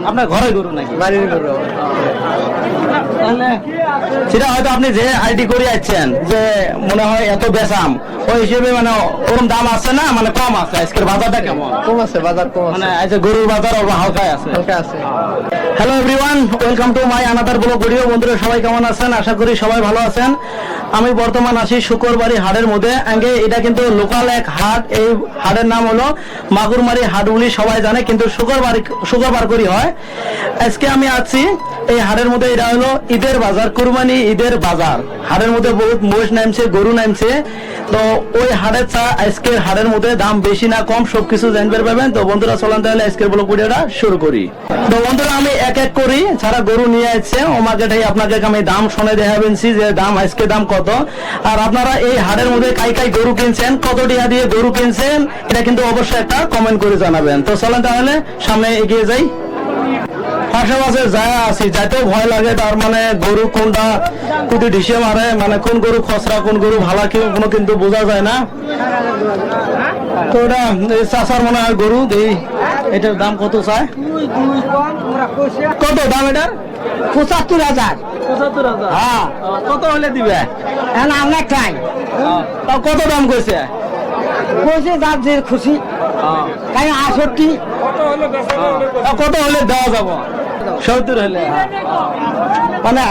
আপনার ঘরে গরু নাকি? বাড়ির গরু। তাহলে সেটা হয়তো আপনি যে আইডি করে যাচ্ছেন যে মনে হয় এত বেচাম, ওই হিসেবে মানে ওরকম দাম আছে না, মানে কম আছে? আজকের বাজারটা কেমন? কম আছে, বাজার কম আছে, মানে আজকে গরুর বাজার অল্প হালকায় আছে। হালকা আছে। Hello everyone, welcome to my another blog video. বন্ধুরা সবাই কেমন আছেন? আশা করি সবাই ভালো আছেন। আমি বর্তমান আছি শুকরবাড়ি হাটের মধ্যে। আগে এটা কিন্তু লোকাল এক হাট। এই হাটের নাম হলো মাগুরমারি হাট বলে সবাই জানে, কিন্তু শুক্রবার করি হয়। আজকে আমি আছি এই হাটের মধ্যে। এটা হলো ঈদের বাজার, কুরবানি ঈদের বাজার। হাটের মধ্যে বহুত মোষ নামছে, গরু নামছে। তো ওই হাটের চা আজকের হাটের মধ্যে দাম বেশি না কম সবকিছু জানতে পারবেন। তো বন্ধুরা চলেন তাহলে আজকের ব্লগ ভিডিওটা শুরু করি। তো বন্ধুরা আমি এক এক করি যারা গরু নিয়ে আসছে ও মার্কেটে আপনাকে আমি দাম শুনে দেখাবেনছি যে দাম আজকে দাম কত। আর আপনারা এই হাটের মধ্যে কাই কাই গরু কিনছেন, কত টাকা দিয়ে গরু কিনছেন, এটা কিন্তু অবশ্যই একটা কমেন্ট করে জানাবেন। তো চলেন তাহলে সামনে এগিয়ে যাই। পাশাপাশি যায় আছি, যাইতেও ভয় লাগে। তার মানে গরু কোনটা কুটি ঢিসে মারে, মানে কোন গরু খসরা কোন গরু ভালো কেউ কোনো কিন্তু বোঝা যায় না। তো এটা চাষার মনে হয় গরু দেই। এটার দাম কত চায়? কত দাম এটার? ৭৫,০০০। ৭৫,০০০? হ্যাঁ। কত হলে দিবে? এখন আমরা খাই, তাও কত দাম কইছে? বলছে যার যে খুশি, তাই ৬৮। কত হলে দেওয়া যাব? ৭০ হলে। মানে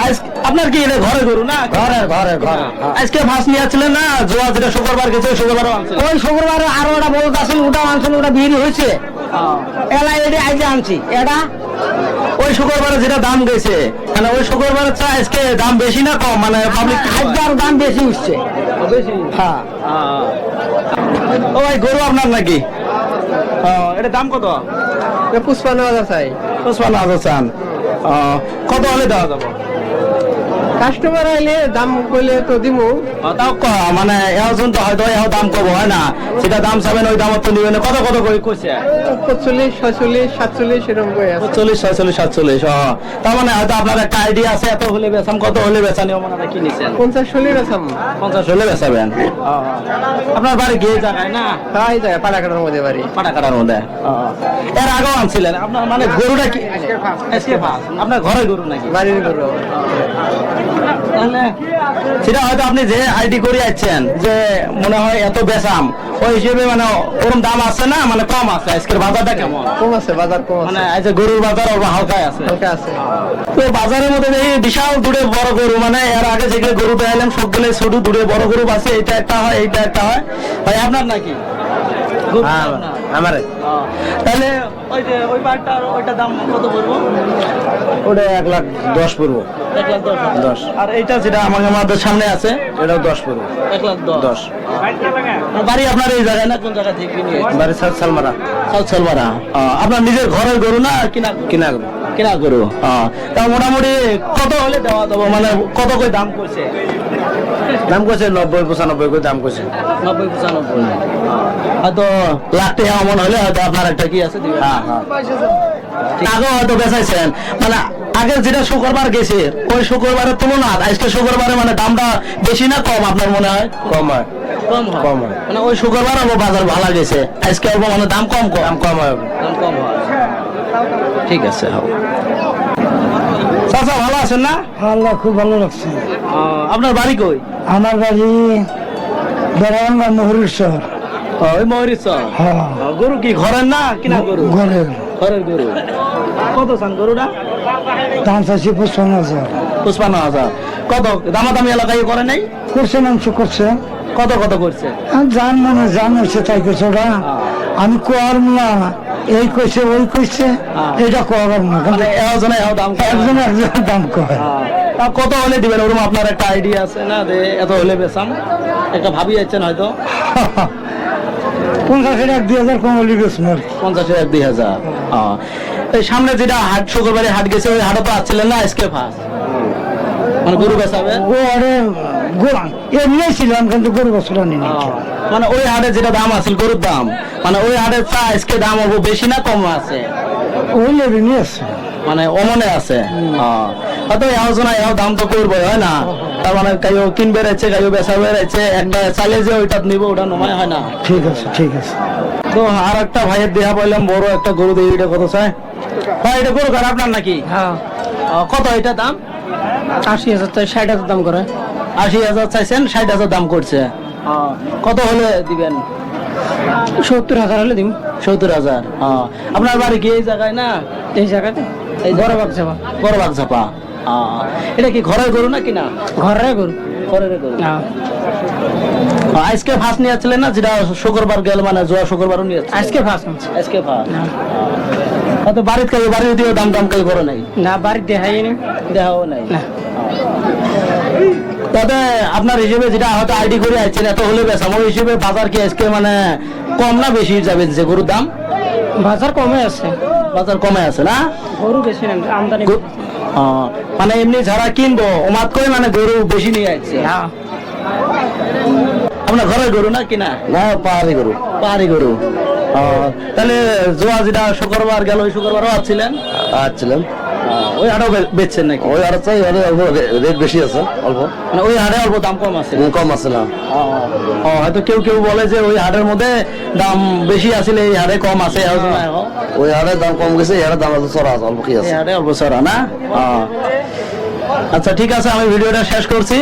আপনার কি এটা ঘরে গরু না? ঘরে ঘরে ঘরে। আজকে ভাস নিয়ে আসছিলেন না? জোয়া যেটা শুক্রবার গেছে শুক্রবারও আনছে। ওই শুক্রবারে আরো ওটা বলতে আসেন, ওটা আনছেন, ওটা বিক্রি হয়েছে। এলা এটি আইজে আনছি এটা। ওই শুক্রবারে যেটা দাম গেছে, মানে ওই শুক্রবারের চা আজকে দাম বেশি না কম? মানে পাবলিক হাজার দাম বেশি উঠছে। বেশি? হ্যাঁ। ও ভাই গরু আপনার নাকি? এটা দাম কত? ৫৫,০০০ চাই। ৫৫,০০০ চান? কত হলে দেওয়া যাবে? কাস্টমার আইলে দাম কইলে তো দিমু। তাও মানে এখন তো হয়তো এখন দাম কম হয় না, সেটা দাম চাবেন ওই দাম তো নিবেন। কত কত করে কইছে? ৪৫, ৪৬, ৪৭ এরকম কই আছে। ৪৫, ৪৬, ৪৭। তার মানে হয়তো আপনার একটা আইডিয়া আছে এত হলে বেচাম, কত হলে বেচা নিয়ম আপনারা কি নিছেন? ৫০ হলে বেচাম। ৫০ হলে বেচাবেন? আপনার বাড়ি গিয়ে জায়গায় না? তাই যায় পাড়াকাটার মধ্যে বাড়ি। পাটাকাটার মধ্যে? এর আগেও আনছিলেন? আপনার মানে গরুটা কি আজকে ফার্স্ট? আপনার ঘরে গরু নাকি? বাড়ির গরু। তাহলে সেটা হয়তো আপনি যে আইডি করে যাচ্ছেন যে মনে হয় এত বেচাম, ওই হিসেবে মানে ওরকম দাম আছে না, মানে কম আছে? আজকের বাজারটা কেমন? কম আছে, বাজার কম আছে, মানে আজকে গরুর বাজার অল্প হালকায় আছে। হালকা আছে। তো বাজারের মধ্যে দেখি বিশাল দূরে বড় গরু, মানে এর আগে যেগুলো গরু দেখালাম সবগুলো ছোট দূরে বড় গরু আছে। এটা একটা হয়, এইটা একটা হয়। ভাই আপনার নাকি? আমার তাহলে ওই যে ওই পাটটা ওইটা দাম কত পড়বো? ওটা ১,১০,০০০ পড়বো। ১,১০,০০০। আর এইটা যেটা আমাদের সামনে আছে এটাও ১০ পড়বো। ১,১০,০০০। বাড়ি আপনার এই জায়গায় না? কোন জায়গা থেকে নিয়ে? বাড়ি সালমারা। সাউথ সালমারা। আপনার নিজের ঘরের গরু না কিনা? কিনা গরু। কিনা গরু। তা মোটামুটি কত হলে দেওয়া যাবো? মানে কত করে দাম করছে? দাম করছে ৯০, ৯৫ করে দাম করছে। ৯০, ৯৫। হয়তো লাখ টাকা এমন হলে হয়তো আপনার একটা কি আছে দিবেন। হ্যাঁ হ্যাঁ। আগেও হয়তো বেচাইছেন, মানে আগের যেটা শুক্রবার গেছে ওই শুক্রবারের তুলনা আজকে শুক্রবারে মানে দামটা বেশি না কম আপনার মনে হয়? কম হয়। কম হয়? কম হয়। মানে ওই শুক্রবার অল্প বাজার ভালো গেছে, আজকে অল্প মানে দাম কম কম? দাম কম হয়। দাম কম হয়। ঠিক আছে। চাচা ভালো আছেন না? আল্লাহ খুব ভালো লাগছে। আপনার বাড়ি কই? আমার বাড়ি বেড়াঙ্গা মহরীশ্বর। ওই ময়ূরীশ্বর। হ্যাঁ। গরু কি ঘরের না কিনা গরু? ঘরের। ঘরের গরু। কত চান গরুটা? দাম চাইছি ৫৫,০০০। ৫৫,০০০। কত দামাদামি এলাকায় করে নাই? করছে মাংস করছে। কত কত করছে? জান মানে জান হচ্ছে তাই করছে ওরা। আমি কোয়ার না, এই কইছে ওই কইছে, এটা কোয়ার না। মানে একজনে দাম কয়? একজন একজন দাম কয়। তা কত হলে দিবেন ওরকম আপনার একটা আইডিয়া আছে না যে এত হলে বেচাম? একটা ভাবি যাচ্ছেন হয়তো? ৫০,০০০, ২,০০০ কম হলে বেশ না। ৫০,০০০, ২,০০০। এই সামনে যেটা হাট শুক্রবারে হাট গেছে ওই হাটে তো আসছিলেন না আজকে ফার্স্ট? মানে গরু বেচাবে? ও আরে এ নিয়েছিলাম কিন্তু গরু বছর নিয়ে। মানে ওই হাটে যেটা দাম আছে গরুর দাম, মানে ওই হাটের চা আজকে দাম অল্প বেশি না কম আছে? ওই লেবে নিয়ে আসছে, মানে অমনে আছে। হয়তো এও দাম তো করবো হয় না? তার মানে কাইও কিনবে রয়েছে, কাইও বেচা বেড়েছে, একটা চালে যে ওইটা নিব ওটা নমায় হয় না। ঠিক আছে ঠিক আছে। তো আর একটা ভাইয়ের দেহা পাইলাম বড় একটা গরু দিয়ে, এটা কত চায়? হয় এটা গরু ঘর আপনার নাকি? হ্যাঁ কত এটা দাম? 80,000 থেকে 60,000 দাম করে। 80,000 চাইছেন, 60,000 দাম করছে। কত হলে দিবেন? 70,000 হলে দিম। 70,000। আপনার বাড়ি কি এই জায়গায় না? এই জায়গাতে এই বড় বাগ যাবা। বড় বাগঝাপা। এটা কি ঘরের গরু নাকি না? ঘরে গরু। ঘরের গরু। হ্যাঁ আজকে ফার্স্ট নিয়ে আসছিলেন না, যেটা শুক্রবার গেল মানে জোয়া শুক্রবারও নিয়ে আসছিলেন? আজকে ফার্স্ট আছে। আজকে ফার্স্ট। তো বাড়িতে কাজ বাড়ি দিয়েও দাম দাম কাজ করো নাই? না বাড়ি দেখাই না। দেখাও নাই। না তবে আপনার হিসেবে যেটা হয়তো আইডি করে আসছেন এত হলে বেচাম, ওই হিসেবে বাজার কি আজকে মানে কম না বেশি যাবে যে গরুর দাম? বাজার কমে আছে। বাজার কমে আছে না? গরু বেশি না, আমদানি। মানে এমনি যারা কিনবো ওমাত করে মানে গরু বেশি নিয়ে আসছে। হ্যাঁ আপনার ঘরের গরু না কিনা? না পাহাড়ি গরু। পাহাড়ি গরু। তাহলে জোয়া যেটা শুক্রবার গেল ওই শুক্রবারও আসছিলেন? আসছিলাম ওই হাটেও বেচছেন নাকি? ওই আরো চাই অল্প রেট বেশি আছে, অল্প মানে ওই হাটে অল্প দাম কম আছে? কম আছে না। হয়তো কেউ কেউ বলে যে ওই হাটের মধ্যে দাম বেশি আসলে এই হাটে কম আছে। ওই হারে দাম কম গেছে, এই হারে দাম আছে চড়া আছে, অল্প কি আছে। এই হাটে অল্প ছাড়া না? আচ্ছা ঠিক আছে, আমি ভিডিওটা শেষ করছি।